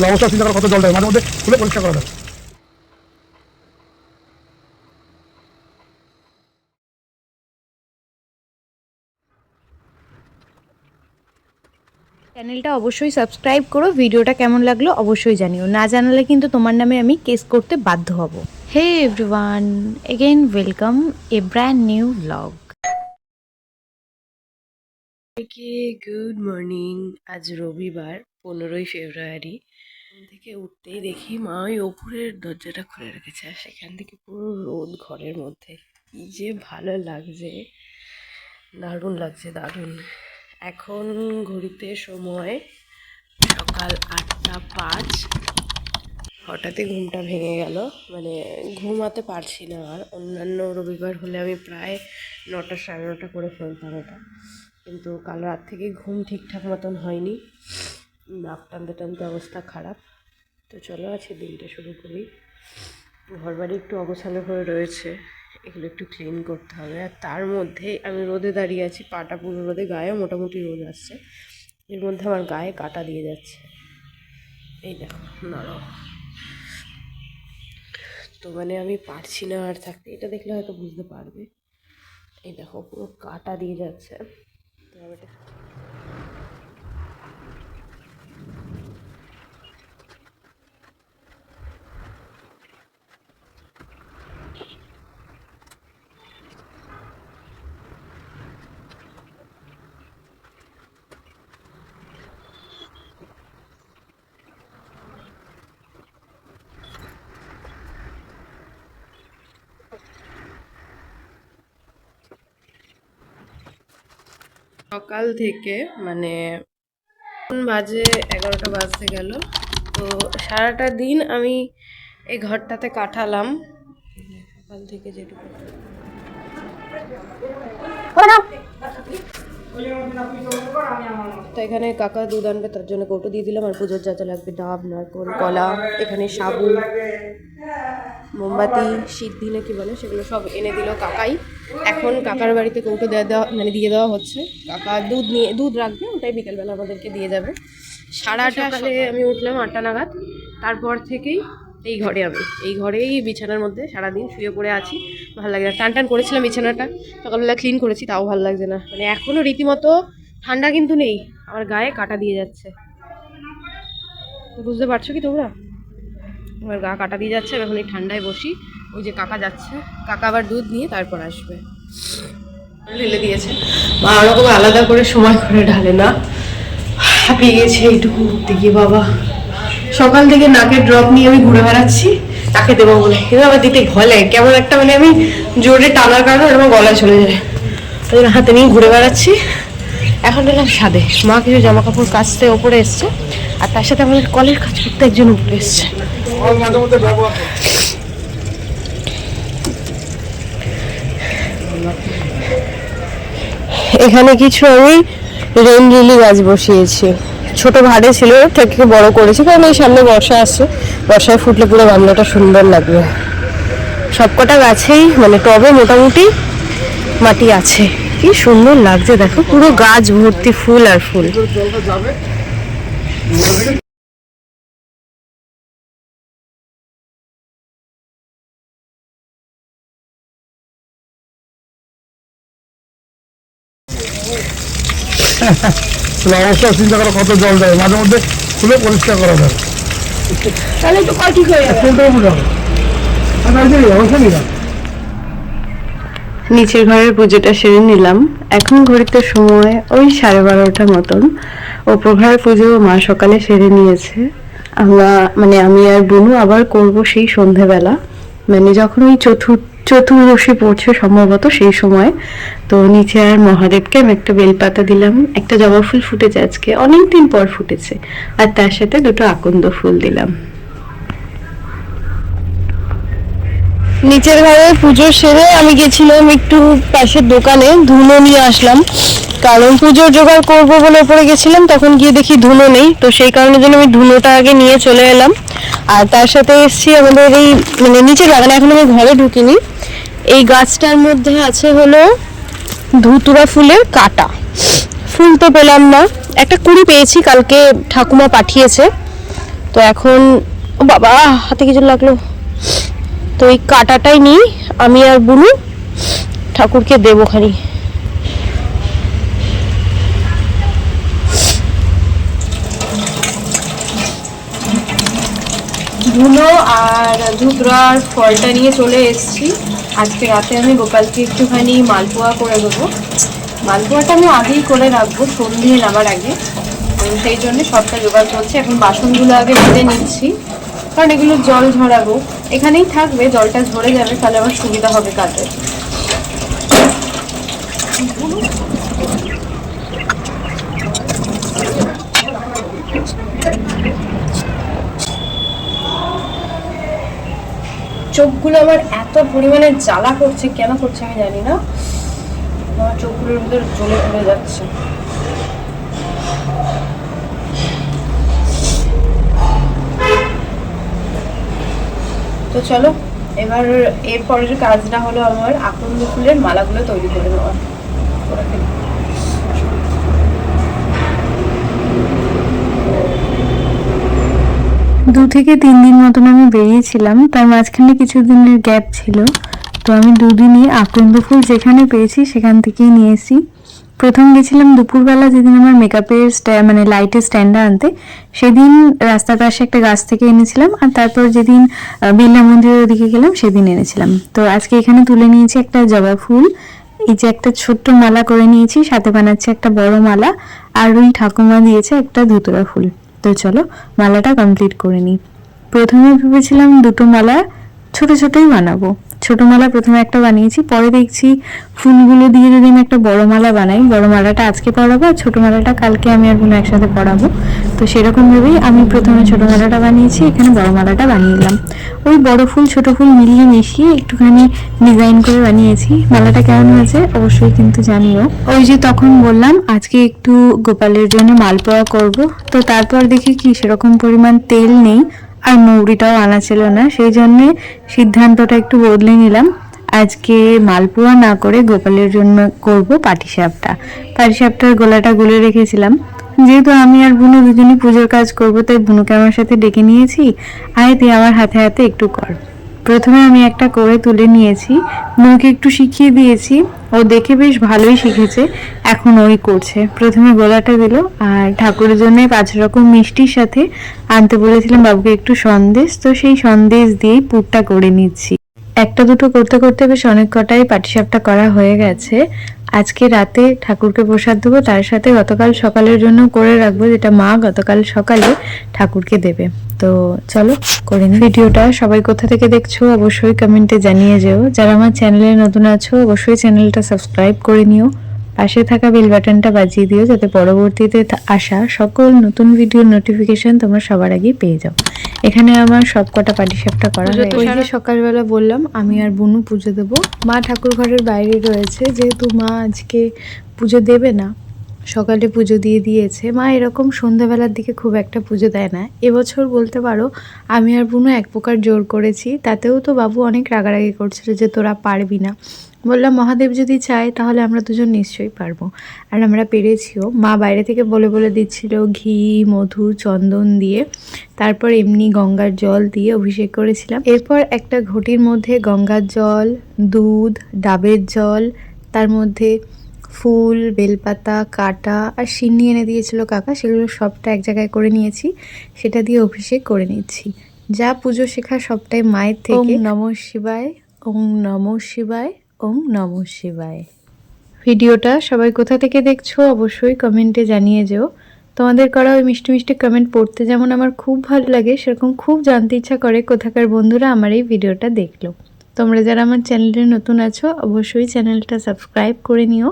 অবস্থা চিন্তা করা কত জল দেয়, মাঝে মধ্যে খুলে পরিষ্কার করা যায়। চ্যানেলটা অবশ্যই সাবস্ক্রাইব করো, ভিডিওটা কেমন লাগলো অবশ্যই জানিও, না জানালে কিন্তু তোমার নামে আমি কেস করতে বাধ্য হব। Hey everyone, again welcome a brand new blog. Good morning. আজ রবিবার 15ই ফেব্রুয়ারি। ঘুম থেকে উঠতেই দেখি মা ওই ওপরের দরজাটা খুলে রেখেছে, আর সেখান থেকে পুরো রোদ ঘরের মধ্যে। কি যে ভালো লাগছে, দারুণ লাগছে, দারুণ। এখন ঘড়িতে সময় সকাল 8:05। হঠাৎই ঘুমটা ভেঙে গেল, মানে ঘুমাতে পারছি না আর। অন্যান্য রবিবার হলে আমি প্রায় 9টা 9:30 করে ফেলতাম এটা, কিন্তু কাল রাত থেকে ঘুম ঠিকঠাক মতন হয়নি, নাক টানতে টানতে অবস্থা খারাপ। তো চলো আজকে দিনটা শুরু করি। ঘরবাড়ি একটু অগোছালো হয়ে রয়েছে, এগুলো একটু ক্লিন করতে হবে। আর তার মধ্যে আমি রোদে দাঁড়িয়ে আছি, পাটা পুরো রোদে, গায়ে মোটামুটি রোদ আসছে, এর মধ্যে আমার গায়ে কাটা দিয়ে যাচ্ছে। এই দেখো নরম, তো মানে আমি পারছি না আর থাকতে। এটা দেখলে হয়তো বুঝতে পারবে, এই দেখো পুরো কাটা দিয়ে যাচ্ছে। তো আমি এটা সকাল থেকে মানে বাজে 11টা বাজতে গেল, তো সারাটা দিন আমি এই ঘরটাতে কাটালাম। সকাল থেকে যেটুকু তো এখানে কাকা দুধ আনবে, তার জন্য কৌটো দিয়ে দিলাম। আর পুজোর যা যা লাগবে, ডাব, নারকোল, কলা, এখানে সাবু, মোমবাতি, সিদ্ধি না কি বলে, সেগুলো সব এনে দিল কাকাই। এখন কাকার বাড়িতে কৌটো দিয়ে দেওয়া হচ্ছে। কাকা দুধ রাখবে, ওটাই বিকেলবেলা আমাদেরকে দিয়ে যাবে। সারাটা সকালে আমি উঠলাম 8টা নাগাদ, তারপর থেকেই এই ঘরেই বিছানার মধ্যে সারাদিন শুয়ে পড়ে আছি। ভালো লাগে না, টান করেছিলাম বিছানাটা, সকালবেলা ক্লিন করেছি, তাও ভালো লাগছে না। মানে এখনও রীতিমতো ঠান্ডা কিন্তু নেই, আমার গায়ে কাটা দিয়ে যাচ্ছে। বুঝতে পারছো কি তোমরা? আমার গা কাটা দিয়ে যাচ্ছে, এখন এই ঠান্ডায় বসি। ওই যে কাকা যাচ্ছে, কাকা আবার দুধ নিয়ে তারপর আসবে। ঢেলে দিয়েছে মা, ওরকম আলাদা করে সময় করে ঢালে না। হাঁপিয়ে গেছে এইটুকু উঠতে গিয়ে বাবা। সকাল থেকে নাকের ড্রপ নিয়ে আমি ঘুরে বেড়াচ্ছি তাকে দেবো বলে, কিন্তু আমার দিতে ভয় লাগে কেমন একটা, মানে আমি জোরে টানার কারণে আমার গলায় চলে যায়, ওই জন্য হাতে নিয়ে ঘুরে বেড়াচ্ছি। এখন এলাম ছাদে, মা কিছু জামা কাপড় কাচতে ওপরে এসছে, আর তার সাথে আমাদের কলের কাজ করতে একজন উপরে এসছে। এখানে কিছু আমি রেন লিলি গাছ বসিয়েছি, ছোট ভাড়ে ছিল, থেকে বড় করেছি, কারণ এই সামনে বর্ষা আসছে, বর্ষায় ফুটলে পুরো গামলাটা সুন্দর লাগবে। সবকটা গাছেই মানে টবে মোটামুটি মাটি আছে, কি সুন্দর লাগছে দেখো, পুরো গাছ ভর্তি ফুল আর ফুল। অবস্থা চিন্তা করা কত জল দেয়, মাঝে মধ্যে খুলে পরিষ্কার করা যায়। তাহলে তো কল ঠিক হয়ে যাবে। নিচের ঘরের পুজোটা সেরে নিলাম। এখন ঘড়িতে সময় ওই 12:30 মতন। ওপর ঘরের পুজো মা সকালে সেরে নিয়েছে, আমি আর বুনু আবার করব সেই সন্ধেবেলা, মানে যখন ওই চতুর্দশী পড়ছে সম্ভবত সেই সময়। তো নিচে আর মহাদেবকে আমি একটা বেলপাতা দিলাম, একটা জবা ফুল ফুটেছে আজকে, অনেকদিন পর ফুটেছে, আর তার সাথে 2টো আকন্দ ফুল দিলাম। নিচের ঘরে পুজো সেরে আমি গেছিলাম একটু পাশের দোকানে, ধুনো নিয়ে আসলাম, কারণ পুজোর জোগাড় করবো বলে উপরে গেছিলাম, তখন গিয়ে দেখি ধুনো নেই, তো সেই কারণের জন্য আমি ধুনোটা আগে নিয়ে চলে এলাম। আর তার সাথে এসছি আমাদের এই মানে নিচের বাগানে, এখন আমি ঘরে ঢুকিনি, এই গাছটার মধ্যে আছে হলো ধুতুরা ফুলের কাটা, ফুল তো পেলাম না, একটা কুড়ি পেয়েছি, কালকে ঠাকুমা পাঠিয়েছে। তো এখন ও বাবা হাতে কিছু লাগলো, তো এই কাটাটাই নিই আমি আর বুনু, ঠাকুরকে দেবো খানি। ধুলো আর ধুতরার ফলটা নিয়ে চলে এসেছি। আজকে রাতে আমি গোপালকে একটুখানি মালপোয়া করে দেবো। মালপোয়াটা আমি আগেই করে রাখবো সন্ধ্যে নামার আগে, তো সেই জন্য সবটা জোগাড় করছি। এখন বাসনগুলো আগে ধুতে নিচ্ছি, কারণ এগুলো জল ঝরাবো, এখানেই থাকবে, জলটা ঝরে যাবে, তাহলে আমার সুবিধা হবে কাজে। চোখগুলো আমার এত পরিমাণে জ্বালা করছে, কেন করছে আমি জানি না, আমার চোখগুলোর ভিতর জ্বলে পড়ে যাচ্ছে। তো চলো এবার এরপরের কাজটা হলো আমার আকন্দ ফুলের মালাগুলো তৈরি করে নেওয়া। 2 থেকে 3 দিন মতন আমি বেরিয়েছিলাম, তার মাঝখানে কিছু দিনের গ্যাপ ছিল। তো আমি 2 দিনই আকন্দ ফুল যেখানে পেয়েছি সেখান থেকেই নিয়েছি। প্রথম গেছিলাম দুপুরবেলা, যেদিন আমার মেকআপের মানে লাইটের স্ট্যান্ডটা আনতে, সেদিন রাস্তার পাশে একটা গাছ থেকে এনেছিলাম। আর তারপর যেদিন বিড়লা মন্দিরের ওদিকে গেলাম সেদিন এনেছিলাম। তো আজকে এখানে তুলে নিয়েছি একটা জবা ফুল, এই যে একটা ছোট্ট মালা করে নিয়েছি, সাথে বানাচ্ছি একটা বড় মালা, আর ওই ঠাকুমা দিয়েছে একটা ধুতরা ফুল। তো চলো মালাটা কমপ্লিট করে নিই। প্রথমে ভেবেছিলাম দুটো মালা ছোট ছোটই বানাবো, ছোট মালা প্রথমে একটা বানিয়েছি, পরে দেখছি ফুলগুলো দিয়ে যদি আমি একটা বড় মালা বানাই, বড় মালাটা আজকে পরাবো আর ছোট মালাটা কালকে আমি আর বোন একসাথে পরাবো। তো সেরকম ভেবেই আমি প্রথমে ছোট মালাটা বানিয়েছি, এখানে বড় মালাটা বানিয়ে নিলাম। ওই বড় ফুল ছোট ফুল মিলিয়ে মিশিয়ে একটুখানি ডিজাইন করে বানিয়েছি। মালাটা কেমন হয়েছে অবশ্যই কিন্তু জানিও। ওই যে তখন বললাম আজকে একটু গোপালের জন্য মালপোয়া করব, তো তারপর দেখি কি সেরকম পরিমাণ তেল নেই আর মৌরিটাও আনা ছিল না, সেই জন্যে সিদ্ধান্তটা একটু বদলে নিলাম। আজকে মালপোয়া না করে গোপালের জন্য করব পাটিসাপটা। পাটিসাপটার গোলাটা গুলে রেখেছিলাম, যেহেতু আমি আর বুনু দুজনই পুজোর কাজ করবো, তাই বুনুকে আমার সাথে ডেকে নিয়েছি, আয় তুই আমার হাতে হাতে একটু কর। প্রথমে আমি একটা করে তুলে নিয়েছি, বুনুকে একটু শিখিয়ে দিয়েছি, ও দেখে বেশ ভালোই শিখেছে, এখন ওই করছে। প্রথমে গোলাটা দিল, আর ঠাকুরের জন্য 5 রকম মিষ্টির সাথে আনতে বলেছিলাম বাবুকে একটু সন্দেশ, তো সেই সন্দেশ দিয়েই পুরটা করে নিচ্ছি। একটা দুটো করতে করতে বেশ অনেক কটাই পাটিসাপটা করা হয়ে গেছে। আজকে রাতে ঠাকুরকে প্রসাদ দেবো, তার সাথে গতকাল সকালের জন্য করে রাখবো, যেটা মা গতকাল সকালে ঠাকুরকে দেবে। তো চলো করে নিই। ভিডিওটা সবাই কোথা থেকে দেখছো অবশ্যই কমেন্টে জানিয়ে যেও। যারা আমার চ্যানেলে নতুন আছো অবশ্যই চ্যানেলটা সাবস্ক্রাইব করে নিও, পাশে থাকা বেল বাটনটা বাজিয়ে দিও, যাতে পরবর্তীতে আসা সকল নতুন ভিডিওর নোটিফিকেশন তোমরা সবার আগে পেয়ে যাও। এখানে আমার সবকটা পাটিসাপটা করা হয়ে গেছে। ওই যে সকালবেলা বললাম আমি আর বুনু পুজো দেবো, মা ঠাকুর ঘরের বাইরে রয়েছে, যেহেতু মা আজকে পুজো দেবে না, সকালে পুজো দিয়ে দিয়েছে। মা এরকম সন্ধ্যাবেলার দিকে খুব একটা পুজো দেয় না। এবছর বলতে পারো আমি আর বুনু এক প্রকার জোর করেছি, তাতেও তো বাবু অনেক রাগারাগি করছিল যে তোরা পারবি না। বললাম মহাদেব যদি চায় তাহলে আমরা দুজন নিশ্চয়ই পারবো, আর আমরা পেরেছিও। মা বাইরে থেকে বলে বলে দিচ্ছিল ঘি, মধু, চন্দন দিয়ে, তারপর এমনি গঙ্গার জল দিয়ে অভিষেক করেছিলাম। এরপর একটা ঘটির মধ্যে গঙ্গার জল, দুধ, ডাবের জল, তার মধ্যে ফুল, বেলপাতা, কাটা আর সিন্নি এনে দিয়েছিল কাকা, সেগুলো সবটা এক জায়গায় করে নিয়েছি, সেটা দিয়ে অভিষেক করে নিচ্ছি। যা পুজো শেখা সবটাই মায়ের থেকে। ওম নমঃ শিবায়, ওম নমঃ শিবায়, ওম নমঃ শিবায়। ভিডিওটা সবাই কোথা থেকে দেখছো অবশ্যই কমেন্টে জানিয়ে যেও। তোমাদের করা ওই মিষ্টি মিষ্টি কমেন্ট পড়তে যেমন আমার খুব ভালো লাগে, সেরকম খুব জানতে ইচ্ছা করে কোথাকার বন্ধুরা আমার এই ভিডিওটা দেখলো। তোমরা যারা আমার চ্যানেলে নতুন আছো অবশ্যই চ্যানেলটা সাবস্ক্রাইব করে নিও,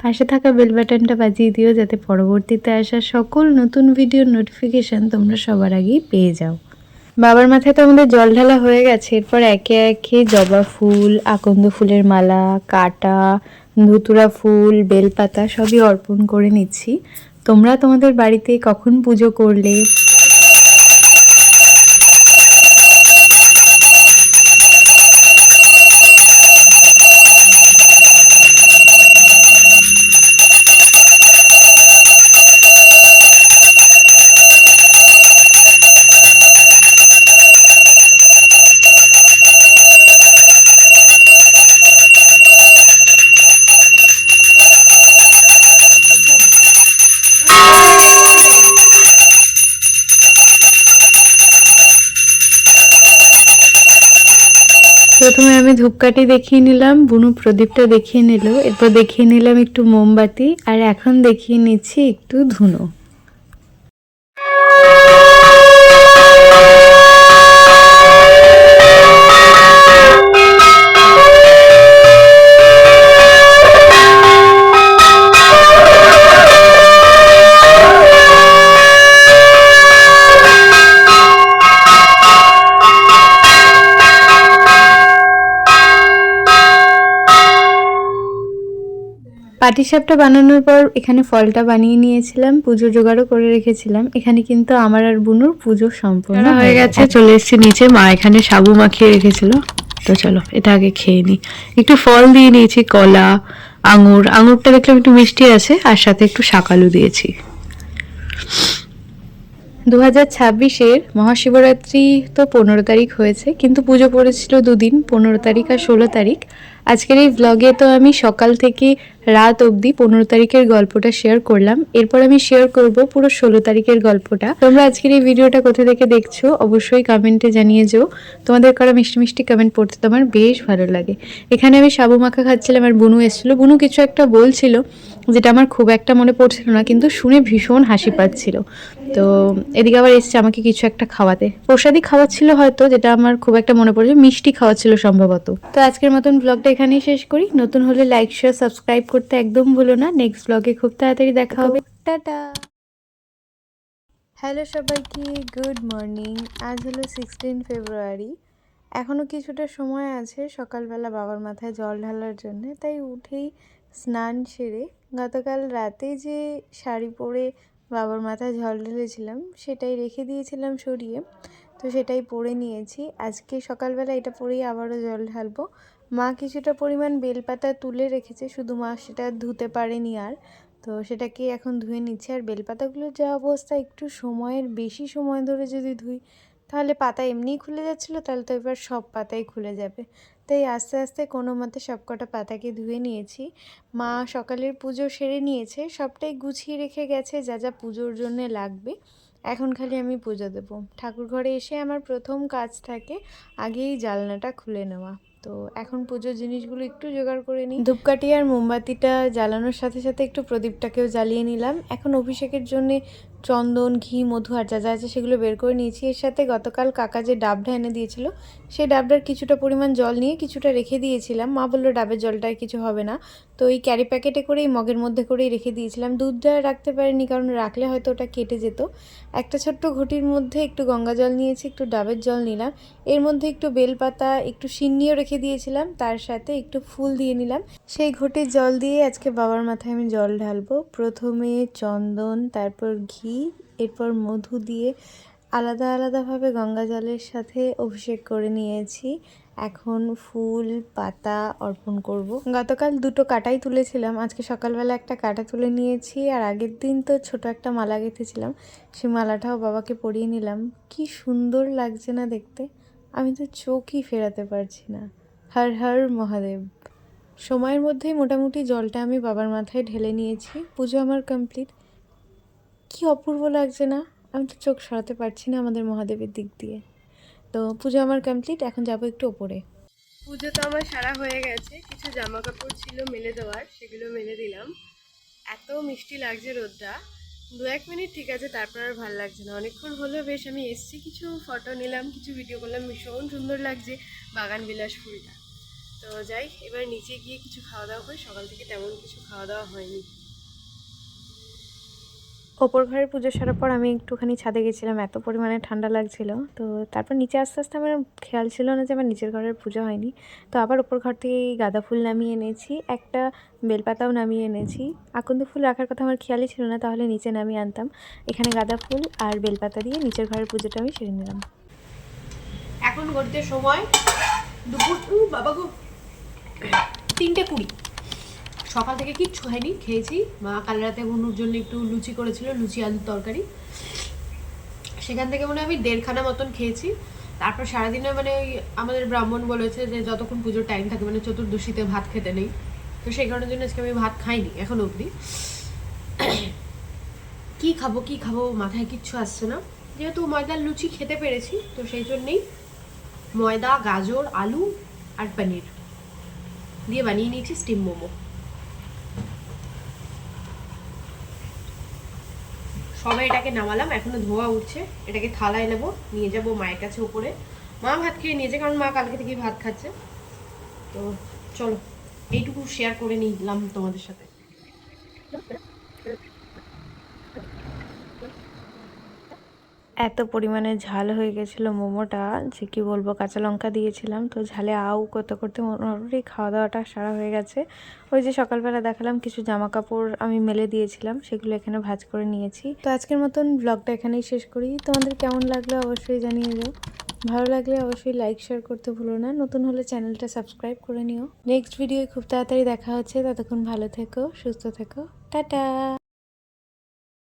পাশে থাকা বেল বাটনটা বাজিয়ে দিও, যাতে পরবর্তীতে আসা সকল নতুন ভিডিওর নোটিফিকেশান তোমরা সবার আগেই পেয়ে যাও। বাবার মাথায় তো আমাদের জল ঢালা হয়ে গেছে, এরপর একে একে জবা ফুল, আকন্দ ফুলের মালা, কাটা, ধুতুরা ফুল, বেলপাতা সবই অর্পণ করে নিচ্ছি। তোমরা তোমাদের বাড়িতে কখন পুজো করলে, প্রথমে আমি ধূপকাঠি দেখিয়ে নিলাম, বুনু প্রদীপটা দেখিয়ে নিল, এরপর দেখিয়ে নিলাম একটু মোমবাতি, আর এখন দেখিয়ে নিচ্ছি একটু ধুনো। পাটিসাপটা বানানোর পর এখানে ফলটা বানিয়ে নিয়েছিলাম, পুজো জোগাড়ও করে রেখেছিলাম। এখানে কিন্তু আমার আর বুনুর পুজো সম্পূর্ণ হয়ে গেছে। চলে এসেছি নিচে, মা এখানে সাবু মাখিয়ে রেখেছিল, তো চলো এটা আগে খেয়ে নিই। একটু ফল দিয়ে নিয়েছি, কলা, আঙুরটা দেখলাম একটু মিষ্টি আছে, আর সাথে একটু শাকালু দিয়েছি। 2026-এর মহাশিবরাত্রি তো 15 তারিখ হয়েছে, কিন্তু পুজো পড়েছিল দুদিন, 15 তারিখ আর 16 তারিখ। আজকের এই ব্লগে তো আমি সকাল থেকে রাত অবধি 15 তারিখের গল্পটা শেয়ার করলাম, এরপর আমি শেয়ার করব পুরো 16 তারিখের গল্পটা। তোমরা আজকের এই ভিডিওটা কোথা থেকে দেখছো অবশ্যই কমেন্টে জানিয়ে যেও। তোমাদের করা মিষ্টি মিষ্টি কমেন্ট পড়তে তো আমার বেশ ভালো লাগে। এখানে আমি সাবু মাখা খাচ্ছিলাম, আর বুনু এসেছিলো। বুনু কিছু একটা বলছিল যেটা আমার খুব একটা মনে পড়ছিল না, কিন্তু শুনে ভীষণ হাসি পাচ্ছিল। তো এদিকে আবার এসছে আমাকে কিছু একটা খাওয়াতে, প্রসাদই খাওয়াচ্ছিল হয়তো, যেটা আমার খুব একটা মনে পড়ছে, মিষ্টি খাওয়াচ্ছিল সম্ভবত। তো আজকের মতন ব্লগটা এখানেই শেষ করি। নতুন হলে লাইক শেয়ার সাবস্ক্রাইব করতে একদম ভুলো না। নেক্সট ব্লগে খুব তাড়াতাড়ি দেখা হবে। টাটা। হ্যালো সবাইকে, গুড মর্নিং। আজ হলো 16 ফেব্রুয়ারি। এখনও কিছুটা সময় আছে সকালবেলা বাবার মাথায় জল ঢালার জন্য, তাই উঠেই স্নান সেরে গতকাল রাতে যে শাড়ি পরে বাবার মাথায় জল ঢেলেছিলাম সেটাই রেখে দিয়েছিলাম সরিয়ে, তো সেটাই পরে নিয়েছি। আজকে সকালবেলা এটা পরেই আবারও জল ঢালবো। মা কিছুটা পরিমাণ বেলপাতা তুলে রেখেছে, শুধু মা সেটা ধুতে পারেনি আর, তো সেটাকে এখন ধুয়ে নিচ্ছে। আর বেলপাতাগুলোর যা অবস্থা, একটু সময়ের বেশি সময় ধরে যদি ধুই তাহলে পাতা এমনিই খুলে যাচ্ছিলো, তাহলে তো এবার সব পাতাই খুলে যাবে। তাই আস্তে আস্তে কোনো মতে সব কটা পাতাকে ধুয়ে নিয়েছি। মা সকালের পুজো সেরে নিয়েছে, সবটাই গুছিয়ে রেখে গেছে যা যা পুজোর জন্যে লাগবে। এখন খালি আমি পুজো দেবো। ঠাকুর ঘরে এসে আমার প্রথম কাজ থাকে আগেই জানলাটা খুলে নেওয়া। তো এখন পুজোর জিনিসগুলো একটু জোগাড় করে নিই। ধূপকাঠি আর মোমবাতিটা জ্বালানোর সাথে সাথে একটু প্রদীপটাকেও জ্বালিয়ে নিলাম। এখন অভিষেকের জন্যে চন্দন, ঘি, মধু আর যা যা আছে সেগুলো বের করে নিয়েছি। এর সাথে গতকাল কাকা যে ডাবটা এনে দিয়েছিল সেই ডাবটার কিছুটা পরিমাণ জল নিয়ে কিছুটা রেখে দিয়েছিলাম। মা বললো ডাবের জলটায় কিছু হবে না, তো এই ক্যারি প্যাকেটে করেই মগের মধ্যে করেই রেখে দিয়েছিলাম। দুধটা রাখতে পারিনি, কারণ রাখলে হয়তো ওটা কেটে যেত। একটা ছোট্ট ঘটির মধ্যে একটু গঙ্গা জল নিয়েছি, একটু ডাবের জল নিলাম, এর মধ্যে একটু বেলপাতা, একটু সিন্নিও রেখে দিয়েছিলাম, তার সাথে একটু ফুল দিয়ে নিলাম। সেই ঘটির জল দিয়ে আজকে বাবার মাথায় আমি জল ঢালবো। প্রথমে চন্দন, তারপর ঘি, এরপর মধু দিয়ে আলাদা আলাদাভাবে গঙ্গা জলের সাথে অভিষেক করে নিয়েছি। এখন ফুল পাতা অর্পণ করব। গতকাল দুটো কাটাই তুলেছিলাম, আজকে সকালবেলা একটা কাটা তুলে নিয়েছি। আর আগের দিন তো ছোট একটা মালা গেঁথেছিলাম, সেই মালাটাও বাবাকে পরিয়ে নিলাম। কি সুন্দর লাগছে না দেখতে, আমি তো চোখই ফেরাতে পারছি না। হর হর মহাদেব। সময়ের মধ্যেই মোটামুটি জলটা আমি বাবার মাথায় ঢেলে নিয়েছি। পুজো আমার কমপ্লিট। কি অপূর্ব লাগছে না, আমি তো চোখ সরাতে পারছি না আমাদের মহাদেবের দিক দিয়ে। তো পুজো আমার কমপ্লিট, এখন যাবো একটু ওপরে। পুজো তো আমার সারা হয়ে গেছে, কিছু জামা কাপড় ছিল মেলে দেওয়ার, সেগুলো মেলে দিলাম। এত মিষ্টি লাগছে রোদটা, 2-1 মিনিট ঠিক আছে, তারপর আর ভালো লাগছে না। অনেকক্ষণ হলো বেশ আমি এসছি, কিছু ফটো নিলাম, কিছু ভিডিও করলাম, ভীষণ সুন্দর লাগছে বাগান বিলাস ফুলটা। তো যাই এবার নিচে গিয়ে কিছু খাওয়া দাওয়া করি, সকাল থেকে তেমন কিছু খাওয়া দাওয়া হয়নি। ওপর ঘরের পুজো সারার পর আমি একটুখানি ছাদে গেছিলাম, এত পরিমাণে ঠান্ডা লাগছিল। তো তারপর নিচে আস্তে আস্তে আমার খেয়াল ছিল না যে আমার নিচের ঘরের পুজো হয়নি। তো আবার ওপর ঘর থেকে গাঁদা ফুল নামিয়ে এনেছি, একটা বেলপাতাও নামিয়ে এনেছি। আকন্দ ফুল রাখার কথা আমার খেয়ালই ছিল না, তাহলে নিচে নামিয়ে আনতাম। এখানে গাঁদা ফুল আর বেলপাতা দিয়ে নিচের ঘরের পুজোটা আমি সেরে নিলাম। এখন ঘড়িতে সময় দুপুর বাবা গো 3:20। সকাল থেকে কিচ্ছু হয়নি, খেয়েছি। মা কাল রাতে বনুর জন্য একটু লুচি করেছিল, লুচি আলুর তরকারি, সেখান থেকে মনে হয় আমি 1.5 খানা মতন খেয়েছি। তারপর সারাদিনে মানে ওই আমাদের ব্রাহ্মণ বলেছে যে যতক্ষণ পুজোর টাইম থাকে মানে চতুর্দশীতে ভাত খেতে নেই, তো সেই কারণের জন্য আজকে আমি ভাত খাইনি এখন অবধি। কি খাবো মাথায় কিচ্ছু আসছে না, যেহেতু ময়দার লুচি খেতে পেরেছি, তো সেই জন্যেই ময়দা, গাজর, আলু আর পনির দিয়ে বানিয়ে নিয়েছি স্টিম মোমো। সবাই এটাকে নামালাম, এখনো ধোয়া উঠছে। এটাকে থালায় নেবো, নিয়ে যাব মায়ের কাছে উপরে। মা ভাত খেয়ে নিয়েছে, কারণ মা কালকে থেকেই ভাত খাচ্ছে। তো চলো এইটুকু শেয়ার করে নিলাম তোমাদের সাথে। এত পরিমাণে ঝাল হয়ে গেছিলো মোমোটা যে কি বলবো, কাঁচা লঙ্কা দিয়েছিলাম তো ঝালে আউ করতে করতে মোটামুটি খাওয়া দাওয়াটা সারা হয়ে গেছে। ওই যে সকালবেলা দেখালাম কিছু জামা কাপড় আমি মেলে দিয়েছিলাম, সেগুলো এখানে ভাঁজ করে নিয়েছি। তো আজকের মতন ব্লগটা এখানেই শেষ করি। তোমাদের কেমন লাগলো অবশ্যই জানিয়ে দাও, ভালো লাগলে অবশ্যই লাইক শেয়ার করতে ভুলো না, নতুন হলে চ্যানেলটা সাবস্ক্রাইব করে নিও। নেক্সট ভিডিও খুব তাড়াতাড়ি দেখা হচ্ছে, ততক্ষণ ভালো থেকো, সুস্থ থেকো, টাটা।